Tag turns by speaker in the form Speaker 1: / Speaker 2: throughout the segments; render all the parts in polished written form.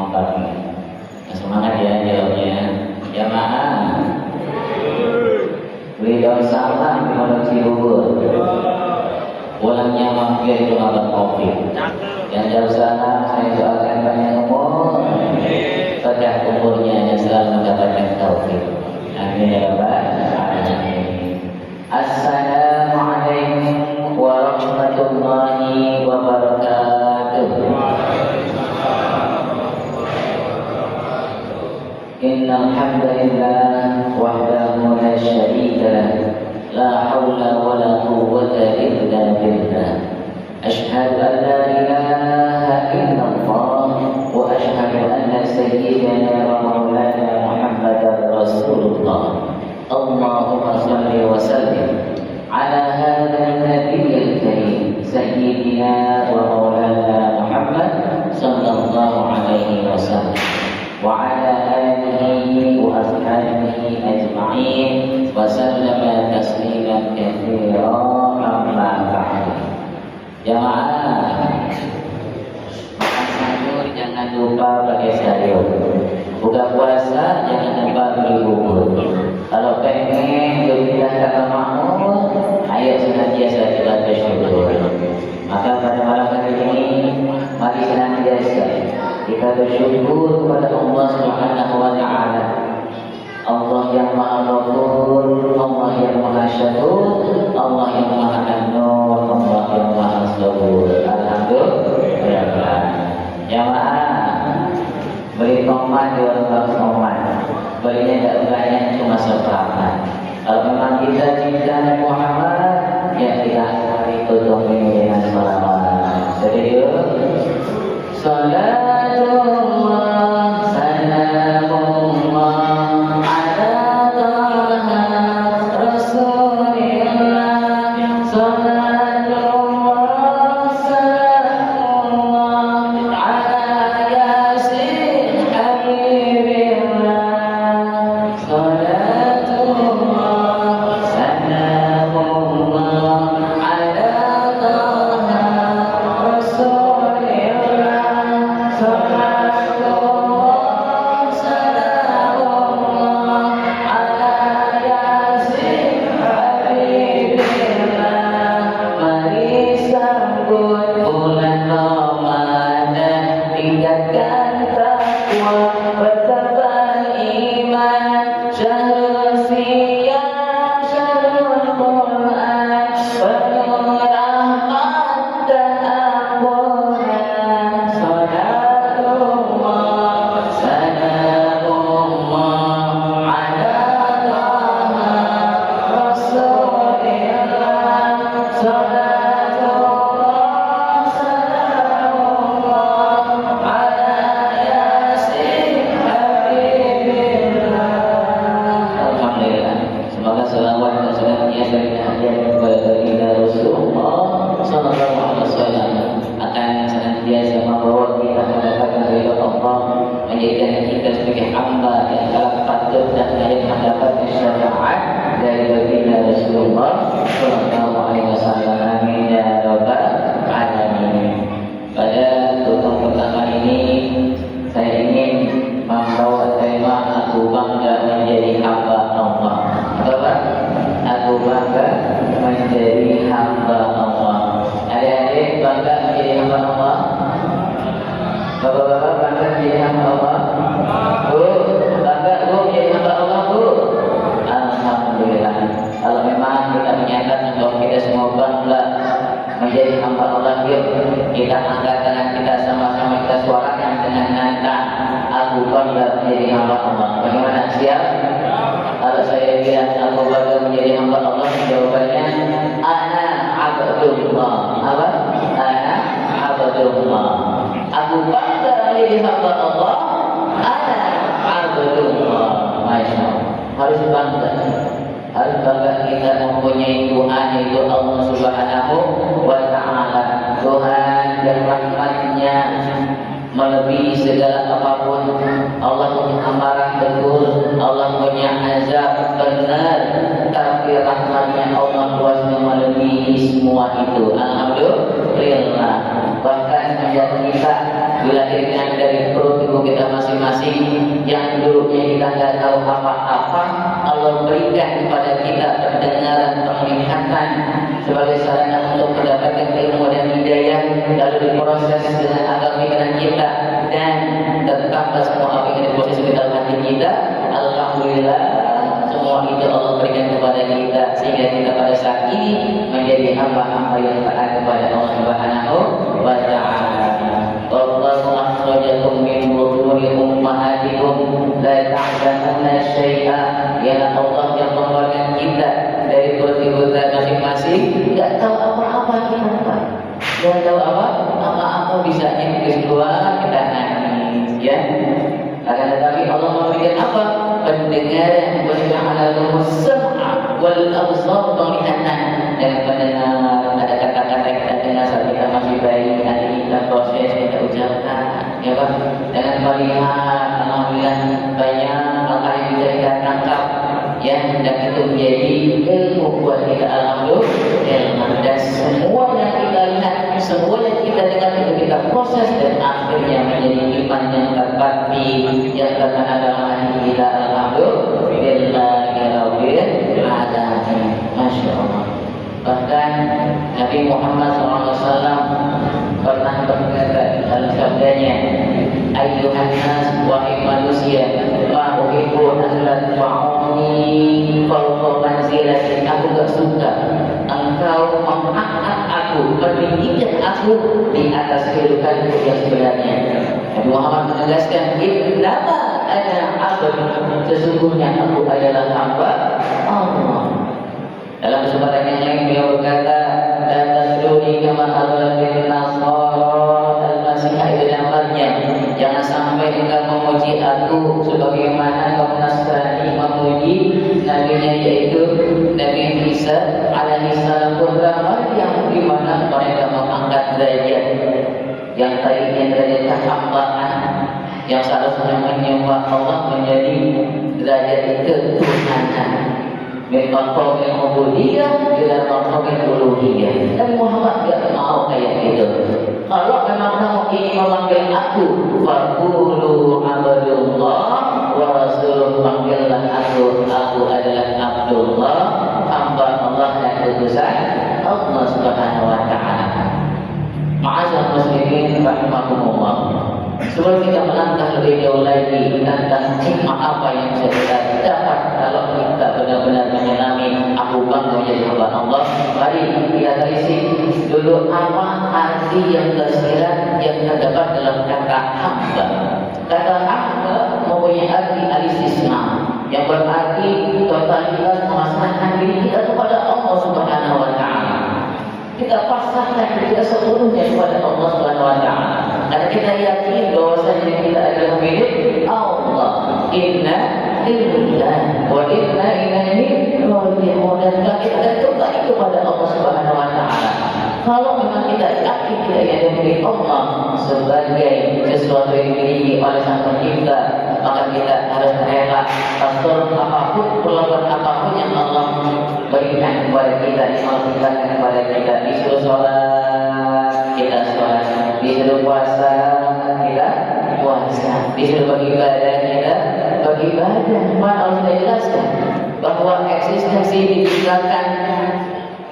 Speaker 1: ongkapnya. Semangat ya jawabnya. Jamaah. Beliau salah di Pondok Cibubur. Pulangnya mampir itu abad kopi. Yang jauh sana saya doakan banyak umur. Sejak umurnya selalu mendapatkan taufik. Amin ya rabbal alamin. Assalamualaikum warahmatullahi wabarakatuh. Innal hamdalillah wahdahu la syarika lahu la haula wala quwwata illa billah. Asyhadu an la ilaha illallah wa asyhadu anna sayyidana wa maulana Muhammadar Rasulullah. Allahumma shalli wa sallim ala hadzal nabiyil karim sayyidina wa maulana Muhammad sallallahu alaihi wasallam wa ala alihi wa ashabihi ajma'in wa sallama tasliman katsiran amma ba'du. Jamaah, makan sayur jangan lupa pakai sayur. Buka puasa jangan lupa beli bubur. Kalau pengen gembira kata makmur, ayo senantiasa kita bersyukur. Maka pada malam hari ini, mari senantiasa kita bersyukur kepada Allah Subhanahu wa Ta'ala. Allah yang Maha Ghafur, Allah yang Maha Syakur, Allah yang Maha An-Nur, Allah yang Maha Sabur. Alhamdulillah. Jamaah, beli tomat di warung tomat. Belinya tidak banyak, cuma seperempat. Kalau memang kita cinta Nabi Muhammad, ya kita hari tutup ini dengan salawat. Jadi yuk, salatullah salamullah ala taha rasulillah. Salatullah salamullah ala yasin habibillah. Salatullah salamullah ala taha rasulillah. Salatullah salamullah ala yasin habibillah. Mari sambut bulan Ramadan, tingkatkan takwa, bertambah iman. Syahrul siyam, syahrul Quran, penuh rahmat dan ampunan. Salatullah salamullah ala taha rasulillah. Salatullah salamullah ala yasin habibillah. Alhamdulillah. Semoga selawat dan senantiasa kita hadirkan kepada baginda Rasulullah sallallahu alaihi wasallam akan senantiasa membawa kita mendapatkan ridha Allah, menjadikan kita sebagai hamba yang telah patut dan layak mendapatkan syafaat dari baginda Rasulullah sallallahu alaihi wasallam. Amin ya rabbal alamin. Pada tutup pertama ini saya ingin membawa tema aku bangga menjadi hamba Allah. Apa? Aku bangga menjadi hamba Allah. Adik-adik bangga menjadi hamba Allah? Bapak-bapak bangga menjadi hamba Allah? Bu, bangga bu menjadi hamba Allah bu? Alhamdulillah. Kalau memang kita menyatakan bahwa kita semua bangga menjadi hamba Allah, yuk kita angkat tangan kita sama-sama, kita suarakan dengan nantang. Aku bangga menjadi hamba Allah. Bagaimana, siap? Kalau saya bilang aku bangga menjadi hamba Allah, jawabannya ana abdullah. Apa? Ana abdullah. Aku bangga menjadi hamba Allah. Ana abdullah. Masya Allah. Harus bangga. Harus bangga kita mempunyai Tuhan, yaitu Allah Subhanahu wa Ta'ala. Tuhan yang rahmatnya melebihi segala apapun. Allah punya amarah betul, Allah punya azab benar, tapi rahmatnya Allah luasnya melebihi semua itu. Alhamdulillah. Bahkan semenjak kita dilahirkan dari perut ibu kita masing-masing. Yang dulunya kita nggak tahu apa-apa, Allah berikan kepada kita pendengaran, penglihatan sebagai sarana untuk mendapatkan ilmu dan hidayah, lalu diproses dengan akal pikiran kita dan tetap semua apa yang diproses di dalam hati kita. Alhamdulillah, semua itu Allah berikan kepada kita sehingga kita pada saat ini menjadi hamba-hamba yang taat kepada Allah Subhanahu wa Ta'ala. Wallahu akhrajakum min butuni ummahatikum la ta'lamuna syai'a. Ya Allah yang mengeluarkan kita dari perut-perut masing-masing, tidak tahu apa-apa kita. Tidak tahu apa-apa bisa keluar kita nangis, ya. Akan tetapi Allah memberikan apa? Pendengaran, waja'alakum as-sam'a wal absar, penglihatan dan pendengar. Ada kata-kata kita dengar saat kita masih bayi, nanti kita proses, kita ucapkan, ya Pak. Dengan melihat, alhamdulillah banyak langkah yang bisa kita tangkap, ya, dan itu menjadi ilmu buat kita, alhamdulillah. Dan semua yang kita lihat, semua yang kita dengar itu kita proses dan akhirnya menjadi iman yang terbukti yang terkena dalam hati kita, alhamdulillah ya rabbil alamin. Masya Allah. Bahkan Nabi Muhammad SAW pernah berkata dalam sabdanya, ayyuhan nas, wahai manusia, ma uhibbu an tadfa'uni fawqa manzilati. Aku gak suka engkau mengangkat aku, meninggikan aku di atas kehidupanku yang sebenarnya. Nabi Muhammad menegaskan, innama ana abd, sesungguhnya aku adalah hamba Allah. Dalam kesempatan yang lain beliau berkata, la tasduni kama adalladin nasara al-masih ibn Maryam. Jangan sampai engkau memuji aku sebagaimana kaum Nasrani memuji nabinya, yaitu Nabi Isa alaihi salam putra Maryam, di mana mereka mengangkat derajat yang tadinya derajat kehambaan yang seharusnya menyembah Allah menjadi derajat ketuhanan. Min maqamil ubudiyah ila maqamil uluhiyah. Dan Muhammad tidak mau kayak gitu. Kalau memang kamu ingin memanggil aku, faqulu abdullah wa rasuluh, panggillah aku adalah Abdullah, hamba Allah dan utusan Allah Subhanahu wa Ta'ala. Ma'asyiral muslimin rahimakumullah. Sebelum kita melangkah lebih jauh lagi tentang hikmah apa yang bisa kita dapat kalau kita benar-benar menyelami aku bangga menjadi hamba Allah, mari kita telisik dulu apa arti yang tersirat yang terdapat dalam kata hamba. Kata hamba mempunyai arti al-istisna, yang berarti totalitas memasrahkan diri kita kepada Allah Subhanahu wa Ta'ala. Kita pasrahkan diri kita sepenuhnya kepada Allah Subhanahu wa Ta'ala. Karena kita yakin bahwasanya kita adalah milik Allah. Inna lillahi wa inna ilaihi raji'un. Dan kita akan kembali kepada Allah Subhanahu wa Ta'ala. Kalau memang kita yakin kita yang milik Allah sebagai sesuatu yang dimiliki oleh Sang Pencipta, maka kita harus rela pastor apapun, perlakuan apapun yang Allah berikan kepada kita, yang Allah berikan kepada kita. Disuruh sholat, kita sholat. Disuruh puasa, kita puasa. Disuruh beribadah, kita beribadah. Maka Allah menjelaskan bahwa eksistensi diciptakan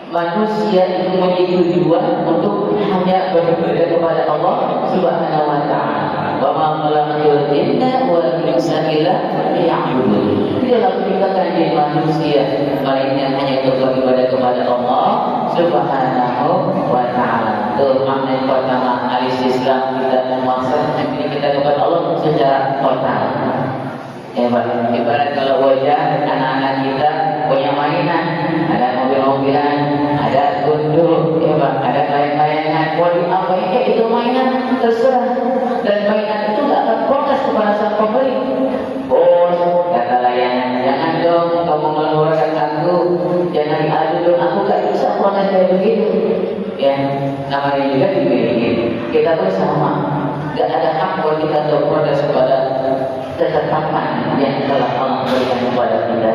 Speaker 1: manusia itu menjadi tujuan untuk hanya beribadah kepada Allah Subhanahu wa Ta'ala. Wa ma khalaqtul jinna wal insa illa liya'budun. Tidaklah diciptakan jadi manusia melainkan hanya untuk beribadah kepada Allah Subhanahu wa Ta'ala. Itu makna yang pertama, al-istislam, kita memasrahkan diri kita kepada Allah secara total. Ibarat kalau wajah anak-anak kita punya mainan, ada mobil-mobilan, ada gundu, ada layan-layangan, mau diapain itu mainan terserah. Dan mainan itu tidak akan protes kepada sang pembeli. Bos, kata layangan, jangan dong kamu mengeluarkan aku, jangan diadu dong, aku gak bisa protes kayak begitu. Ya, namanya juga dimiliki. Kita pun sama, gak ada hak buat kita untuk protes kepada ketetapan yang telah Allah berikan kepada kita.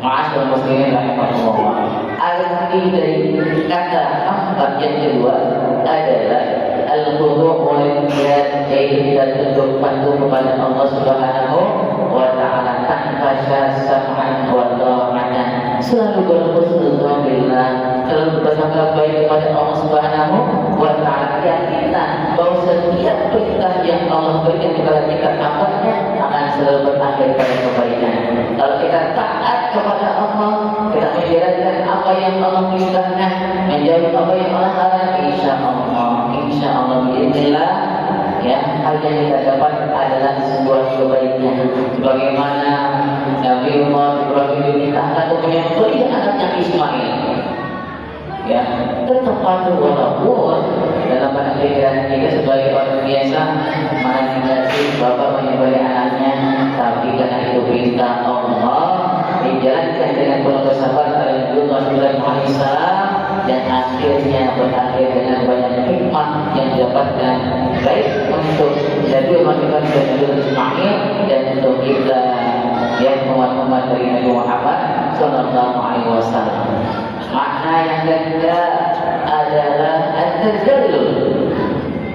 Speaker 1: Ma'asyiral muslimin rahimahullah. Arti dari kata hamba yang kedua adalah al-khudu' wal inqiyad, yaitu kita tunduk patuh kepada Allah Subhanahu selalu bersangka baik kepada Allah Subhanahu wa Ta'ala. Yakinlah bahwa setiap perintah yang Allah berikan kepada kita tampaknya akan selalu berakhir pada kebaikan. Kalau kita taat kepada Allah, kita menjalankan apa yang Allah perintahkan, menjauhi apa yang Allah larang, insya Allah biiznillah, ya, hal yang kita dapat adalah sebuah kebaikan. Sebagaimana Nabi Ibrahim dimintakan untuk menyembelih anaknya Ismail, ya, tetap patuh walaupun dalam pikiran kita sebagai orang biasa mana tidak sih bapak menyembelih anaknya, tapi karena itu perintah Allah dijalankan dengan penuh kesabaran oleh Nabi Ibrahim alaihissalam, dan akhirnya berakhir dengan banyak hikmah yang didapatkan baik untuk Nabi Ismail dan untuk kita yang umat-umat dari Nabi Muhammad Sallallahu Alaihi Wasallam. Makna yang ketiga adalah at-tajallul,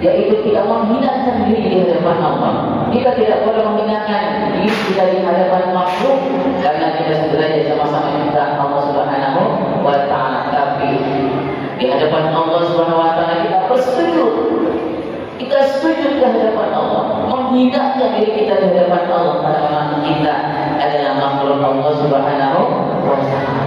Speaker 1: yaitu tidak menghinakan diri di hadapan Allah. Kita tidak boleh menghinakan diri kita di hadapan makhluk, karena kita sebenarnya sama-sama minta Allah Subhanahu wa Ta'ala. Tapi di hadapan Allah Subhanahu wa Ta'ala kita bersujud, kita sujud ke hadapan Allah, menghinakan diri kita di hadapan Allah, karena kita adalah makhluk Allah Subhanahu wa Ta'ala.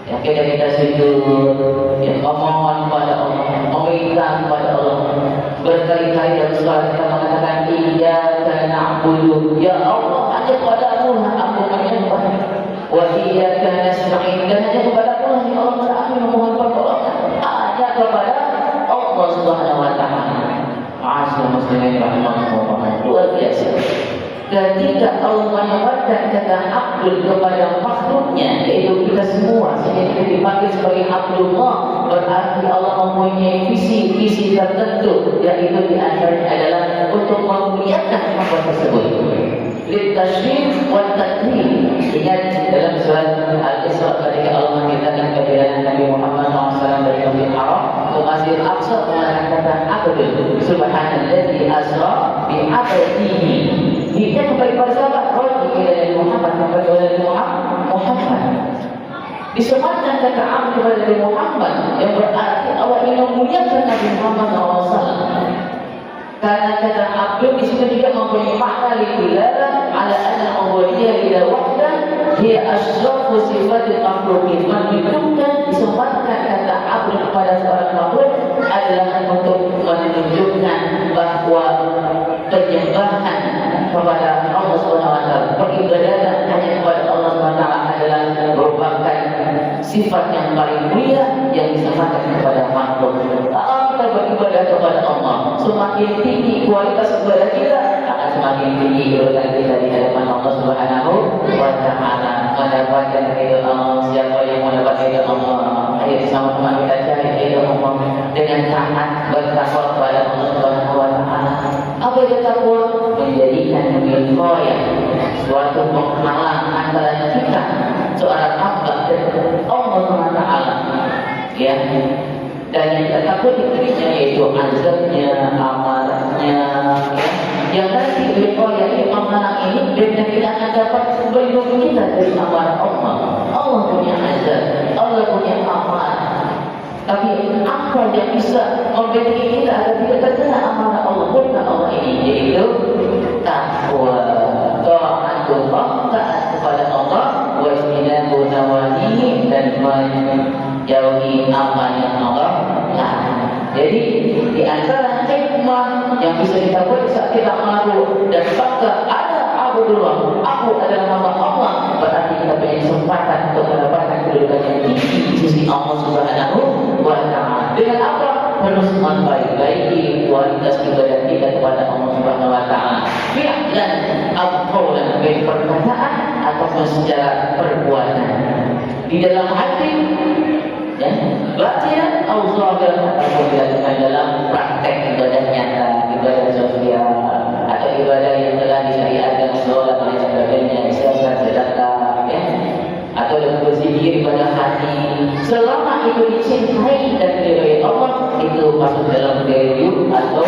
Speaker 1: Ya, kita sujud, ya, memohon kepada Allah, meminta kepada Allah. Berkali-kali dalam surat kita mengatakan iyyaka na'budu, ya Allah, hanya kepadamu aku menyembah, wa iyyaka nasta'in, dan hanya kepadamu lah ya Allah kami memohon pertolongan, hanya kepada Allah Subhanahu wa Ta'ala. Ma'asyiral muslimin rahimahumullah, luar biasa. Ketika Allah menyampaikan kata abdul kepada makhluknya, yaitu kita semua, sehingga kita dipanggil sebagai Abdullah, berarti Allah mempunyai visi tertentu, yaitu diantaranya adalah untuk memuliakan hamba tersebut. Litashrif wa takrim. Ingat dalam surat Al-Isra ketika Allah menceritakan perjalanan Nabi Muhammad SAW dari Masjidil Haram ke Masjidil Aqsa, menggunakan kata abdul. Subhanalladzi asra bi 'abdihi. Dia kembali pada sahabat Rasul dari Muhammad, dari Muhammad. Disematkan kata abdul dari Muhammad, yang berarti Allah ingin memuliakan Nabi Muhammad SAW. Karena kata abdul di situ juga mempunyai makna lidilalah ala anna ubudiyah ila wahdah hiya asyrafu sifatil makhlukin. Menunjukkan, disempatkan kata abdul kepada seorang makhluk adalah untuk menunjukkan bahwa penyembahan kepada Allah SWT, peribadatan hanya kepada Allah SWT adalah merupakan sifat yang paling mulia yang disampaikan kepada makhluk. Kalau kita beribadah kepada Allah, semakin tinggi kualitas ibadah kita, akan semakin tinggi kedudukan kita di hadapan Allah Subhanahu wa Ta'ala. Mendapatkan ridho Allah. Siapa yang mendapat ridho Allah? Ayo sama-sama kita cari ridho Allah dengan taat bertakwa kepada Allah Subhanahu wa Ta'ala. Apa itu takwa? Menjadikan wilayah suatu penghalang antara kita seorang hamba dan Allah Subhanahu wa Ta'ala, ya. Dan yang kita takut dirinya yaitu azabnya, amarahnya, ya. Yang nanti wilayah ini penghalang ini dan kita akan dapat melindungi kita dari amarah Allah. Allah punya azab, Allah punya amarah. Tapi apa yang bisa membentuk kita agar tidak terkena amarah Allah, murka Allah ini, yaitu takwa, taatullah, taat kepada Allah, wa istinabu nawahihi, dan menjauhi apa yang Allah larang. Jadi di antara hikmah yang bisa kita buat saat kita malu dan bangga ada Abdullah, aku adalah hamba Allah, berarti kita punya kesempatan untuk mendapatkan kedudukan yang tinggi di sisi Allah Subhanahu wa Ta'ala. Dengan apa? Terus memperbaiki kualitas ibadah kita kepada Allah Subhanahu wa Ta'ala. Fi'lan al-qawlan, baik perkataan ataupun secara perbuatan. Di dalam hati, ya, batin Allah ataupun dalam praktek ibadah nyata, ibadah sosial, atau ibadah yang telah disyariatkan sholat dan sebagainya, zakat, sedekah, ya, atau dengan berzikir pada hati, selama itu dicintai dan diridhai Allah, itu masuk dalam value atau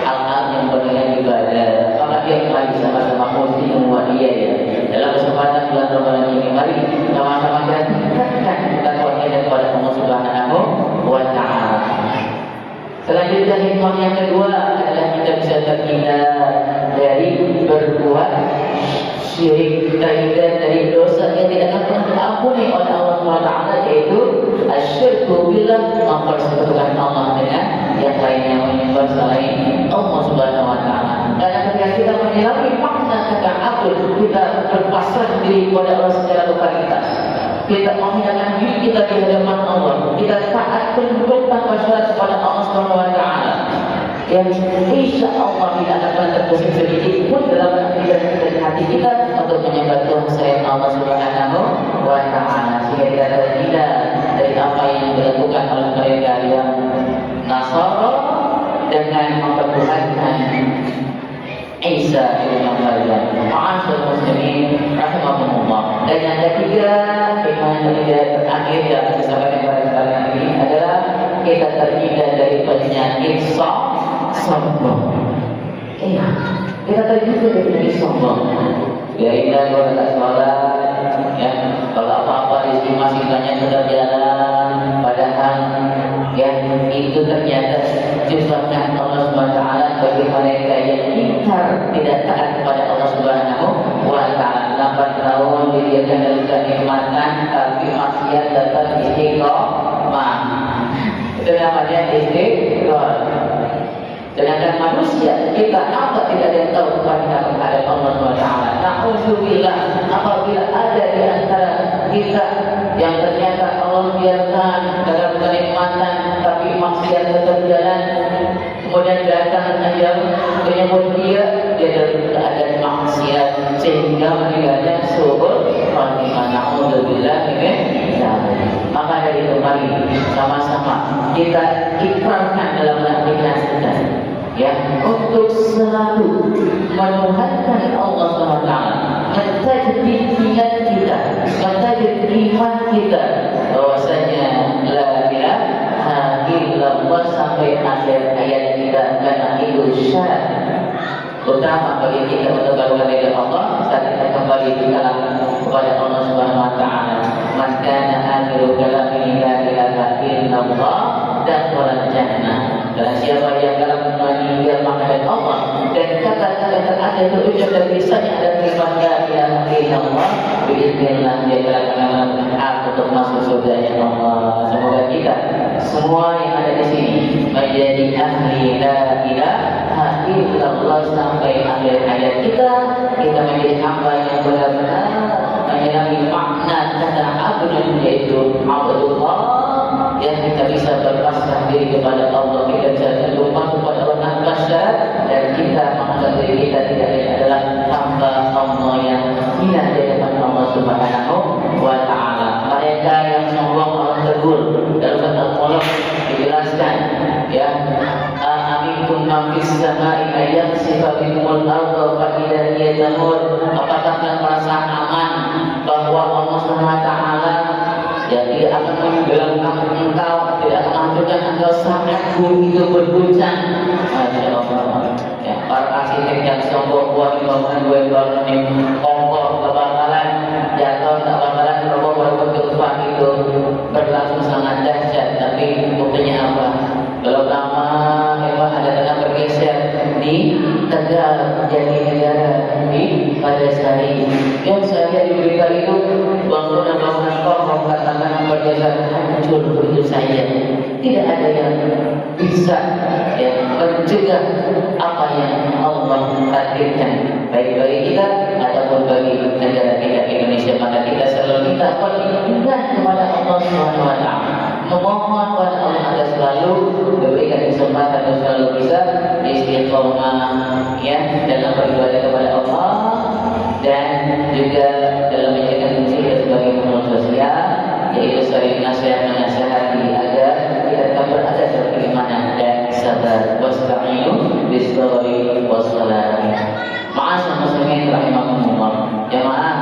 Speaker 1: hal-hal yang bernilai ibadah. Maka dia kembali sama-sama muslim wa dia, ya. Dalam kesempatan bulan Ramadan ini, mari sama-sama kita tingkatkan takwanya kepada Allah Subhanahu kita dari berbuat syirik, terhindar dari dosa yang tidak akan diampuni oleh Allah SWT, yaitu asyirku billah, mempersekutukan Allah dengan yang lainnya, menyembah selain Allah SWT. Karena ketika kita menyelami makna kata abud, kita berpasrah diri kepada Allah secara totalitas, kita menghinakan diri kita di hadapan Allah, kita taat tunduk tanpa syarat kepada Allah SWT, yang insya Allah tidak akan terbesit sedikit pun dalam aktivitas kita di hati kita untuk menyembah Tuhan selain Allah Subhanahu wa Ta'ala, sehingga kita terhindar dari apa yang dilakukan oleh mereka yang Nasara dengan mempertuhankan Isa ibn Maryam. Ma'asyiral muslimin rahimahumullah. Dan yang ketiga, firman yang terakhir yang disampaikan kepada kalian ini adalah kita terhindar dari penyakit sombong. Iya, kita terhindar dari penyakit sombong. Biarin dah kalau tak sholat, ya, kalau apa-apa di sini masih banyak sudah jalan, padahal ya itu ternyata ciptaan Allah SWT bagi mereka yang ingkar, tidak taat kepada Allah Subhanahu wa Ta'ala. 8 tahun diberikan dari kenikmatan, tapi maksiat datang istiqomah. Itu namanya istiqomah. Sedangkan manusia, kita apa tidak ada yang tahu kepada Allah SWT. Na'udzubillah, apabila ada di antara kita yang ternyata Allah biarkan dalam kenikmatan tapi maksiat tetap jalan, kemudian datang ajal menyebut dia dalam keadaan maksiat sehingga meninggalnya subur khatimah. Na'udzubillah. Maka dari itu mari sama-sama kita ikrarkan dalam aktivitas kita, ya, untuk selalu menuhankan Allah SWT, mentajdi niat kita, mentajdi iman kita bahwasanya la ilaha illallah sampai akhir ayat kita, karena itu syarat utama bagi kita untuk berdoa kepada Allah saat kita kembali di dalam kepada Allah Subhanahu wa Ta'ala. Man kana akhiru kalamihi la ilaha illallah dakhala jannah. Dan siapa yang dalam meninggal menghadap Allah dan kata-kata terakhir terucap dari lisannya adalah la ilaha illallah, biiznillah dia akan hak untuk masuk surga Allah. Semoga kita semua yang ada di sini menjadi ahli la ilaha illallah sampai akhir hayat kita. Kita menjadi hamba yang benar-benar menyelami makna kata abdun, yaitu Abdullah, yang kita bisa berpasrah diri kepada Allah, kita bisa terlupa kepada Allah tanpa syarat, dan kita menganggap diri kita tidak adalah hamba Allah yang hina di hadapan Allah Subhanahu wa Ta'ala. Mereka yang sombong Allah tegur dalam surat Al-Mulk dijelaskan, ya, aminkum man fis samai ayakhsifa bikumul ardha fa idza hiya tamur. Apakah kalian merasa aman bahwa Allah Subhanahu wa Ta'ala ya tidak akan menenggelamkan engkau, tidak akan menghancurkan engkau saat bumi itu berguncang? Masya Allah. Ya, para arsitek yang sombong buat bangunan gue bangunin kokoh kebakaran, jatuh tak bakaran, roboh berbentuk itu berlangsung sangat dahsyat. Tapi buktinya apa? Belum lama memang ada tanah bergeser di Tegal, Jatinegara, di Padasari. Yang saya di berita itu bangunan-bangunan kokoh katakan bergeser hancur begitu saja. Tidak ada yang bisa ya mencegah apa yang Allah takdirkan, baik bagi kita ataupun bagi negara kita Indonesia. Maka kita selalu minta perlindungan kepada Allah Subhanahu wa Ta'ala, memohon kepada Allah agar selalu diberikan kesempatan dan selalu bisa istiqomah, ya, dalam beribadah kepada Allah dan juga dalam menjalankan fungsi kita sebagai makhluk sosial, yaitu sering nasihat menasihati agar kita tetap berada dalam keimanan dan sabar. Wasta'inu bis-sabri was-salam. Ma'asyiral muslimin rahimakumullah. Jamaah,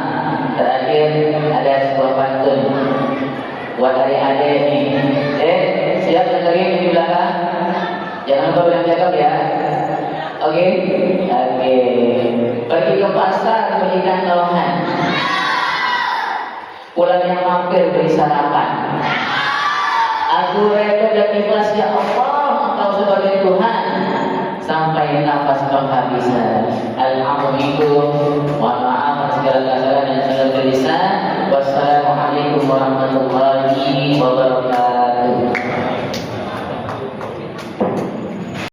Speaker 1: terakhir ada sebuah pantun buat adik-adik ini. Siap dengerin di belakang? Jangan lupa bilang cakap ya. Oke. Pergi ke pasar belikan lohan, pulangnya mampir beli sarapan. Aku reda dan ikhlas, ya Allah, Engkau sebagai Tuhan. sampai nafas penghabisan. Alhamdulillah, mohon maaf segala kesalahan dan segala lisan. Wassalamualaikum warahmatullahi wabarakatuh.